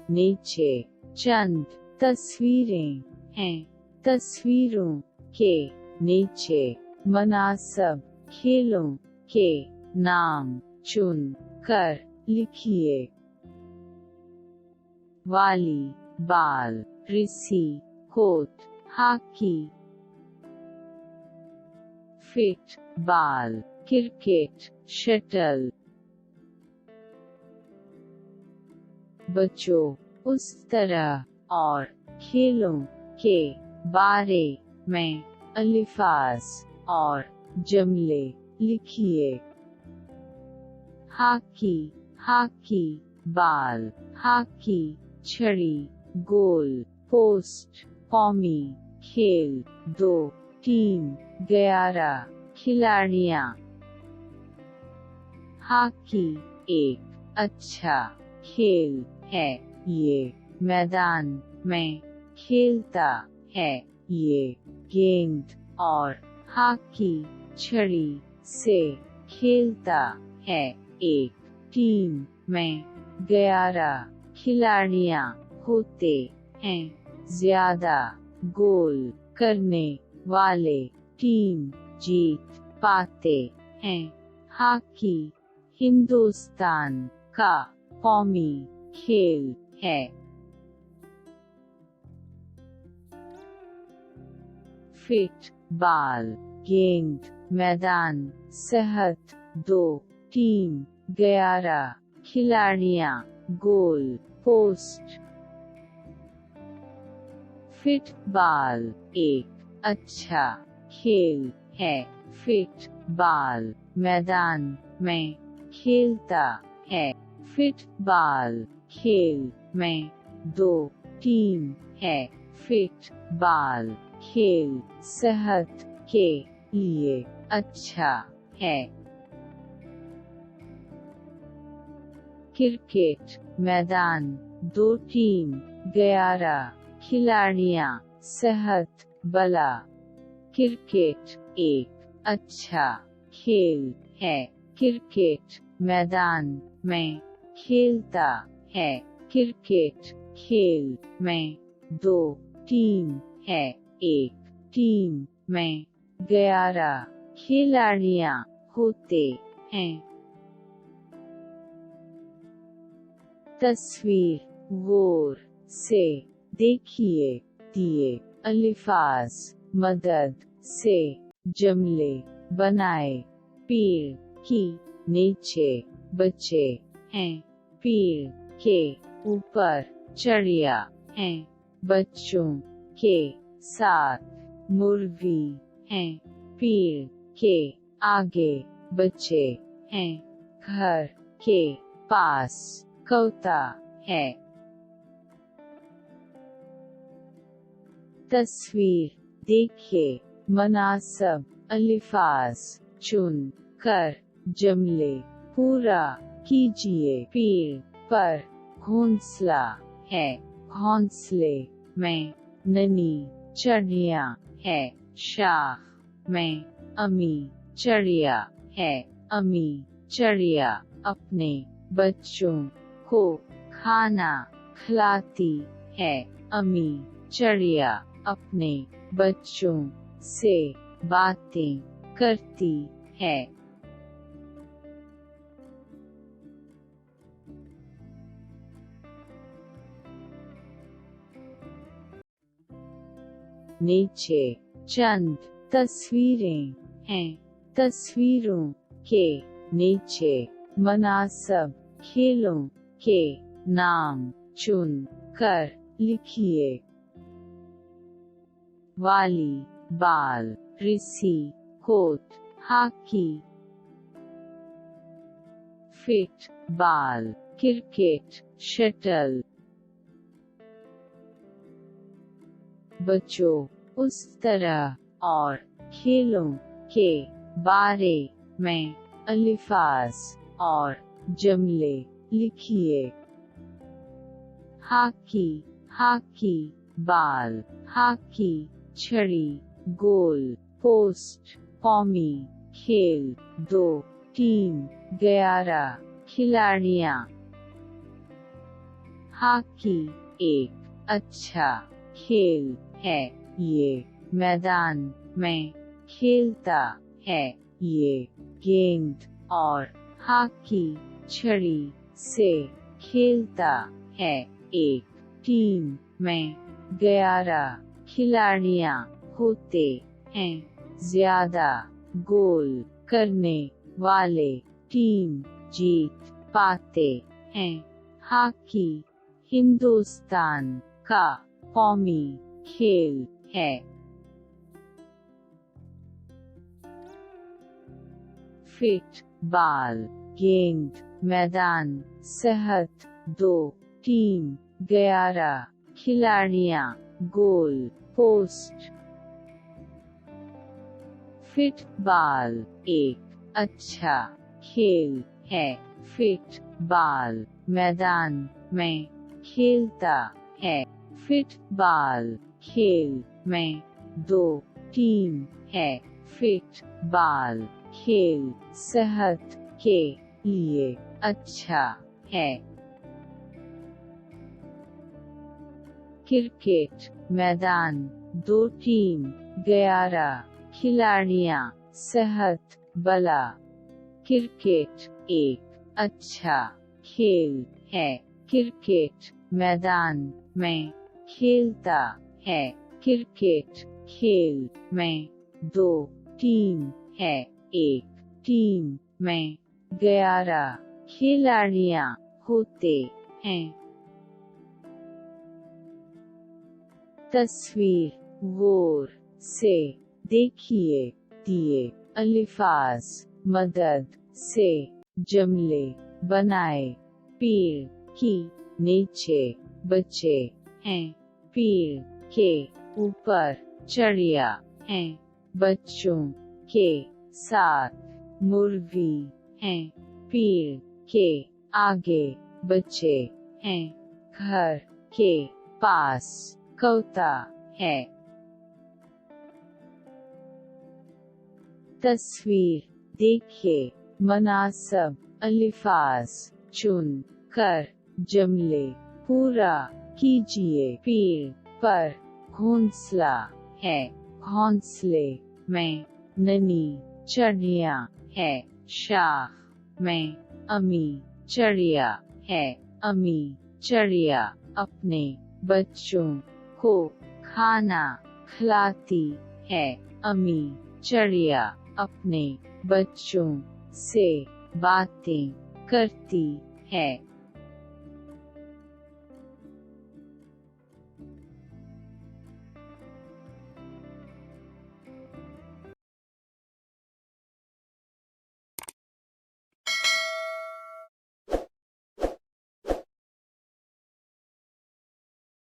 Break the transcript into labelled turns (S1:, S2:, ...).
S1: नीचे चंद तस्वीरें हैं। तस्वीरों के नीचे मुनासिब खेलों के नाम चुन कर लिखिए। वॉलीबॉल, रिसी कोट, हॉकी, फुटबॉल, क्रिकेट, शटल। बच्चों उस तरह और खेलों के बारे में अल्फाज और जुमले लिखिए। हॉकी, हॉकी बॉल, हॉकी छड़ी, गोल पोस्ट, कौमी खेल, 2 टीम, 11 खिलाड़ियां। हॉकी एक अच्छा खेल है, ये मैदान में खेलता है। ये गेंद और हॉकी छड़ी से खेलता है। एक टीम में 11 खिलाड़ियां होते हैं। ज्यादा गोल करने वाले टीम जीत पाते हैं। हॉकी हिंदुस्तान का कौमी खेल है। फुटबॉल, गेंद, मैदान, सेहत, 2 टीम, 11 खिलाड़ियां, गोल पोस्ट। फुटबॉल एक अच्छा खेल है। फुटबॉल मैदान में खेलता है। फुटबॉल खेल में 2 टीम है। फुटबॉल खेल सेहत के लिए अच्छा है। क्रिकेट मैदान, 2 टीम, 11 खिलाड़ियां, सेहत बला। क्रिकेट एक अच्छा खेल है। क्रिकेट मैदान में खेलता है। क्रिकेट खेल में 2 टीम है। एक टीम में 11 खिलाड़ियां होते हैं। तस्वीर गौर से देखिए। दिए अल्फाज मदद से जुमले बनाए। पेड़ की नीचे बच्चे हैं। पेड़ के ऊपर चिड़िया हैं। बच्चों के साथ मुर्गी हैं। पेड़ के आगे बच्चे हैं। घर के पास कौता है। तस्वीर देखिए। मुनासिब अल्फाज चुन कर जुमले पूरा कीजिए। पेड़ पर घोंसला है। घोंसले में नन्ही चिड़िया है। शाख में अम्मी चिड़िया है। अम्मी चिड़िया अपने बच्चों को खाना खिलाती है। अम्मी चिड़िया अपने बच्चों से बातें करती है। नीचे चंद तस्वीरें हैं। तस्वीरों के नीचे मुनासिब खेलों के नाम चुन कर लिखिए। वॉलीबॉल, रिसी कोट, हॉकी, फुटबॉल, क्रिकेट, शटल। बच्चों उस तरह और खेलों के बारे में अल्फाज और जुमले लिखिए। हॉकी, हॉकी बॉल, हॉकी छड़ी, गोल पोस्ट, कौमी खेल, 2 टीम, 11 खिलाड़ियां। हॉकी एक अच्छा खेल है, ये मैदान में खेलता है। ये गेंद और हॉकी छड़ी से खेलता है। एक टीम में 11 खिलाड़ियां होते हैं। ज्यादा गोल करने वाले टीम जीत पाते हैं। हॉकी हिंदुस्तान का कौमी खेल है। फुटबॉल गेंद मैदान सेहत 2 टीम 11 खिलाड़ियां गोल पोस्ट। फुटबॉल एक अच्छा खेल है। फुटबॉल मैदान में खेलता है। फुटबॉल खेल में 2 टीम है। फुटबॉल खेल सेहत के लिए अच्छा है। क्रिकेट मैदान 2 टीम 11 खिलाड़ियां सेहत बला। क्रिकेट एक अच्छा खेल है। क्रिकेट मैदान में खेलता है। क्रिकेट खेल में 2 टीम है। एक टीम में 11 खिलाड़ियां होते हैं। तस्वीर गौर से देखिए। दिए अल्फाज मदद से जुमले बनाए। पेड़ की नीचे बच्चे हैं। पेड़ के ऊपर चिड़िया हैं। बच्चों के साथ मुर्गी हैं। पेड़ के आगे बच्चे हैं। घर के पास कौता है। तस्वीर देखिए। मुनासिब अल्फाज चुन कर जुमले पूरा कीजिए। पेड़ पर घोंसला है। घोंसले में नन्ही चिड़िया है। शाख में अम्मी चिड़िया है। अम्मी चिड़िया अपने बच्चों को खाना खिलाती है। अम्मी चिड़िया अपने बच्चों से बातें करती है।